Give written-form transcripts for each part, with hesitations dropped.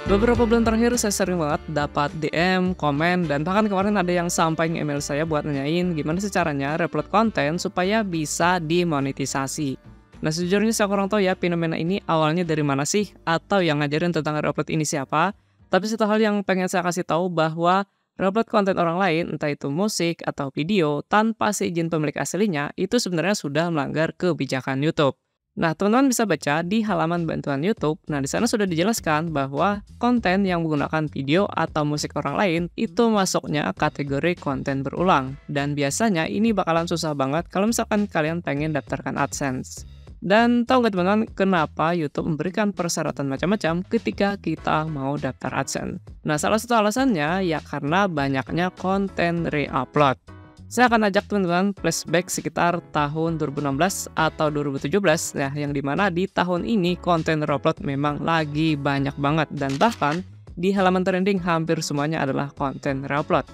Beberapa bulan terakhir saya sering banget dapat DM, komen, dan bahkan kemarin ada yang sampai nge-email saya buat nanyain gimana sih caranya reupload konten supaya bisa dimonetisasi. Nah sejujurnya saya kurang tahu ya fenomena ini awalnya dari mana sih, atau yang ngajarin tentang reupload ini siapa. Tapi satu hal yang pengen saya kasih tahu bahwa reupload konten orang lain, entah itu musik atau video, tanpa seizin pemilik aslinya, itu sebenarnya sudah melanggar kebijakan YouTube. Nah, teman-teman bisa baca di halaman bantuan YouTube. Nah, di sana sudah dijelaskan bahwa konten yang menggunakan video atau musik orang lain itu masuknya kategori konten berulang. Dan biasanya ini bakalan susah banget kalau misalkan kalian pengen daftarkan AdSense. Dan tahu nggak teman-teman kenapa YouTube memberikan persyaratan macam-macam ketika kita mau daftar AdSense? Nah, salah satu alasannya ya karena banyaknya konten re-upload. Saya akan ajak teman-teman flashback sekitar tahun 2016 atau 2017, ya, yang dimana di tahun ini konten reupload memang lagi banyak banget, dan bahkan di halaman trending hampir semuanya adalah konten reupload.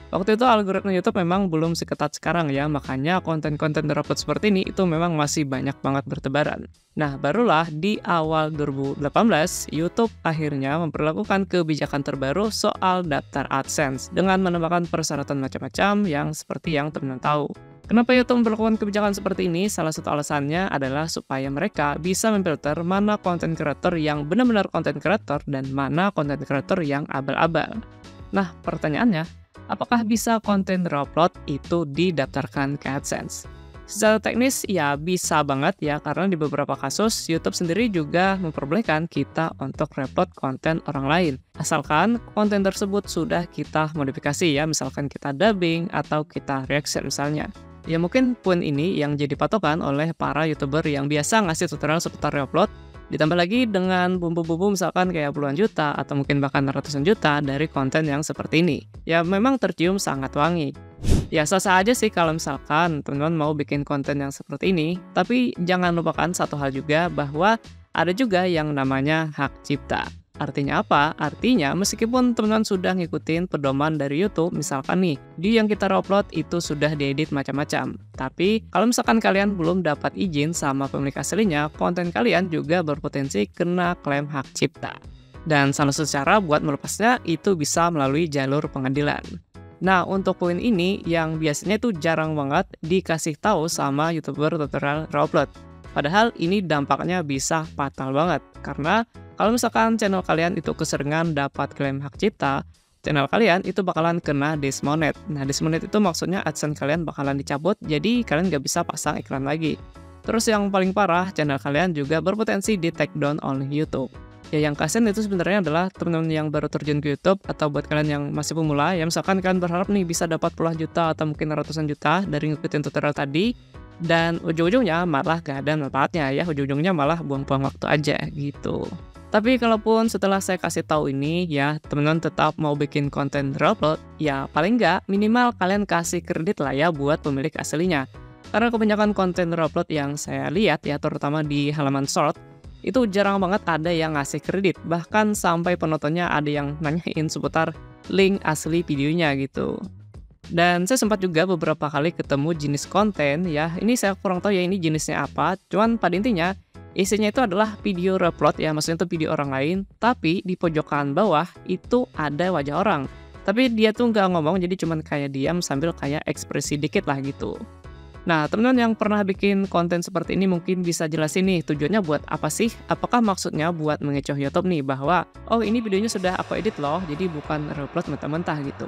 Waktu itu algoritma YouTube memang belum seketat sekarang ya, makanya konten-konten reupload seperti ini itu memang masih banyak banget bertebaran. Nah, barulah di awal 2018, YouTube akhirnya memperlakukan kebijakan terbaru soal daftar AdSense dengan menambahkan persyaratan macam-macam yang seperti yang teman-teman tahu. Kenapa YouTube memperlakukan kebijakan seperti ini? Salah satu alasannya adalah supaya mereka bisa memfilter mana konten kreator yang benar-benar konten kreator dan mana konten kreator yang abal-abal. Nah, pertanyaannya, apakah bisa konten reupload itu didaftarkan ke AdSense? Secara teknis ya bisa banget ya, karena di beberapa kasus YouTube sendiri juga memperbolehkan kita untuk reupload konten orang lain. Asalkan konten tersebut sudah kita modifikasi ya, misalkan kita dubbing atau kita reaction misalnya. Ya mungkin poin ini yang jadi patokan oleh para YouTuber yang biasa ngasih tutorial seputar reupload, ditambah lagi dengan bumbu-bumbu misalkan kayak puluhan juta atau mungkin bahkan ratusan juta dari konten yang seperti ini. Ya memang tercium sangat wangi. Ya sah-sah aja sih kalau misalkan teman-teman mau bikin konten yang seperti ini, tapi jangan lupakan satu hal juga bahwa ada juga yang namanya hak cipta. Artinya apa? Artinya meskipun teman-teman sudah ngikutin pedoman dari YouTube, misalkan nih, di yang kita upload itu sudah diedit macam-macam. Tapi kalau misalkan kalian belum dapat izin sama pemilik aslinya, konten kalian juga berpotensi kena klaim hak cipta. Dan salah satu cara buat melepasnya itu bisa melalui jalur pengadilan. Nah, untuk poin ini yang biasanya tuh jarang banget dikasih tahu sama YouTuber tutorial reupload. Padahal ini dampaknya bisa fatal banget, karena kalau misalkan channel kalian itu keseringan dapat klaim hak cipta, channel kalian itu bakalan kena dismonet. Nah, dismonet itu maksudnya AdSense kalian bakalan dicabut, jadi kalian nggak bisa pasang iklan lagi. Terus yang paling parah, channel kalian juga berpotensi di take down oleh YouTube. Ya yang kasian itu sebenarnya adalah teman-teman yang baru terjun ke YouTube, atau buat kalian yang masih pemula, ya misalkan kalian berharap nih bisa dapat puluhan juta atau mungkin ratusan juta dari ngikutin tutorial tadi, dan ujung-ujungnya malah gak ada manfaatnya ya, ujung-ujungnya malah buang-buang waktu aja gitu. Tapi kalaupun setelah saya kasih tahu ini ya teman-teman tetap mau bikin konten reupload, ya paling nggak minimal kalian kasih kredit lah ya buat pemilik aslinya. Karena kebanyakan konten reupload yang saya lihat ya terutama di halaman short, itu jarang banget ada yang ngasih kredit. Bahkan sampai penontonnya ada yang nanyain seputar link asli videonya gitu. Dan saya sempat juga beberapa kali ketemu jenis konten ya, ini saya kurang tahu ya ini jenisnya apa, cuman pada intinya isinya itu adalah video reupload ya, maksudnya itu video orang lain, tapi di pojokan bawah itu ada wajah orang. Tapi dia tuh nggak ngomong, jadi cuman kayak diam sambil kayak ekspresi dikit lah gitu. Nah, teman-teman yang pernah bikin konten seperti ini mungkin bisa jelasin nih tujuannya buat apa sih? Apakah maksudnya buat mengecoh YouTube nih bahwa, oh ini videonya sudah aku edit loh, jadi bukan reupload mentah-mentah gitu.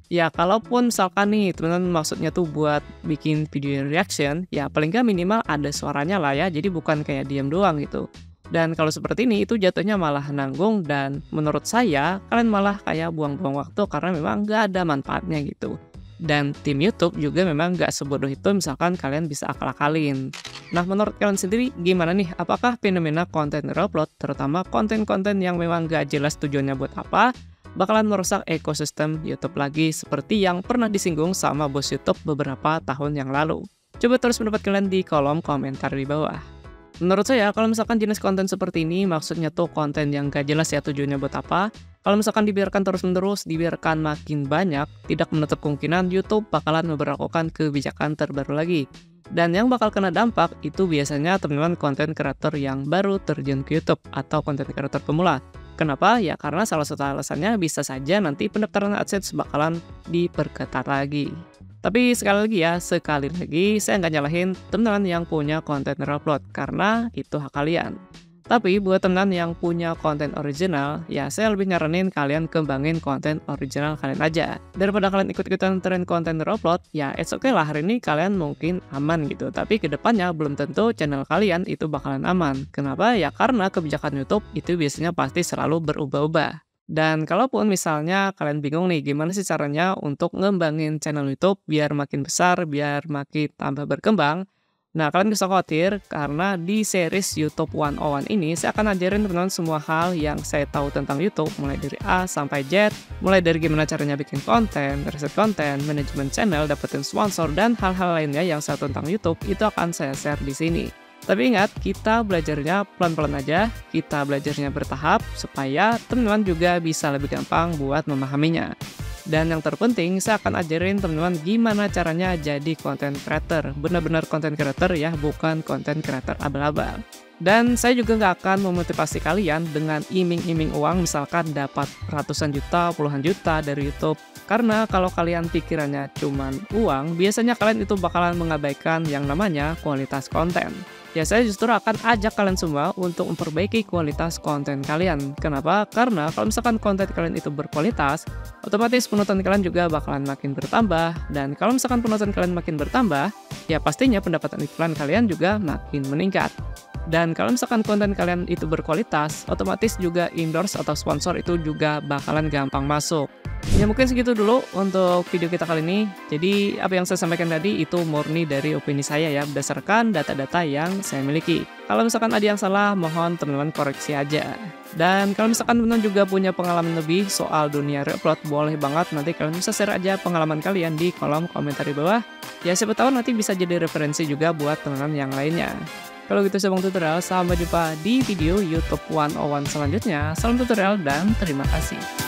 Ya, kalaupun misalkan nih teman-teman maksudnya tuh buat bikin video reaction, ya paling nggak minimal ada suaranya lah ya, jadi bukan kayak diam doang gitu. Dan kalau seperti ini, itu jatuhnya malah nanggung, dan menurut saya, kalian malah kayak buang-buang waktu karena memang nggak ada manfaatnya gitu. Dan tim YouTube juga memang nggak sebodoh itu misalkan kalian bisa akal-akalin. Nah, menurut kalian sendiri gimana nih? Apakah fenomena konten reupload, terutama konten-konten yang memang nggak jelas tujuannya buat apa, bakalan merusak ekosistem YouTube lagi seperti yang pernah disinggung sama bos YouTube beberapa tahun yang lalu? Coba tulis pendapat kalian di kolom komentar di bawah. Menurut saya, kalau misalkan jenis konten seperti ini, maksudnya tuh konten yang gak jelas ya tujuannya buat apa, kalau misalkan dibiarkan terus-menerus, dibiarkan makin banyak, tidak menutup kemungkinan YouTube bakalan memberlakukan kebijakan terbaru lagi. Dan yang bakal kena dampak itu biasanya teman-teman konten kreator yang baru terjun ke YouTube atau konten kreator pemula. Kenapa? Ya karena salah satu alasannya bisa saja nanti pendaftaran AdSense bakalan diperketat lagi. Tapi sekali lagi saya nggak nyalahin teman-teman yang punya konten terupload karena itu hak kalian. Tapi buat teman-teman yang punya konten original, ya saya lebih nyaranin kalian kembangin konten original kalian aja. Daripada kalian ikut-ikutan tren konten terupload, ya it's okay lah hari ini kalian mungkin aman gitu. Tapi kedepannya belum tentu channel kalian itu bakalan aman. Kenapa? Ya karena kebijakan YouTube itu biasanya pasti selalu berubah-ubah. Dan kalaupun misalnya kalian bingung nih gimana sih caranya untuk ngembangin channel YouTube biar makin besar, biar makin tambah berkembang. Nah, kalian gak usah khawatir karena di series YouTube 101 ini saya akan ajarin teman-teman semua hal yang saya tahu tentang YouTube mulai dari A sampai Z, mulai dari gimana caranya bikin konten, riset konten, manajemen channel, dapetin sponsor dan hal-hal lainnya yang saya tahu tentang YouTube itu akan saya share di sini. Tapi ingat, kita belajarnya pelan-pelan aja, kita belajarnya bertahap supaya teman-teman juga bisa lebih gampang buat memahaminya. Dan yang terpenting, saya akan ajarin teman-teman gimana caranya jadi content creator. Benar-benar content creator ya, bukan content creator abal-abal. Dan saya juga nggak akan memotivasi kalian dengan iming-iming uang, misalkan dapat ratusan juta, puluhan juta dari YouTube. Karena kalau kalian pikirannya cuman uang, biasanya kalian itu bakalan mengabaikan yang namanya kualitas konten. Ya saya justru akan ajak kalian semua untuk memperbaiki kualitas konten kalian. Kenapa? Karena kalau misalkan konten kalian itu berkualitas, otomatis penonton kalian juga bakalan makin bertambah. Dan kalau misalkan penonton kalian makin bertambah, ya pastinya pendapatan iklan kalian juga makin meningkat. Dan kalau misalkan konten kalian itu berkualitas, otomatis juga endorse atau sponsor itu juga bakalan gampang masuk. Ya mungkin segitu dulu untuk video kita kali ini. Jadi apa yang saya sampaikan tadi itu murni dari opini saya ya, berdasarkan data-data yang saya miliki. Kalau misalkan ada yang salah, mohon teman-teman koreksi aja. Dan kalau misalkan teman-teman juga punya pengalaman lebih soal dunia reupload, boleh banget nanti kalian bisa share aja pengalaman kalian di kolom komentar di bawah. Ya siapa tahu nanti bisa jadi referensi juga buat teman-teman yang lainnya. Kalau gitu saya Bang Tutorial, sampai jumpa di video YouTube 101 selanjutnya. Salam tutorial dan terima kasih.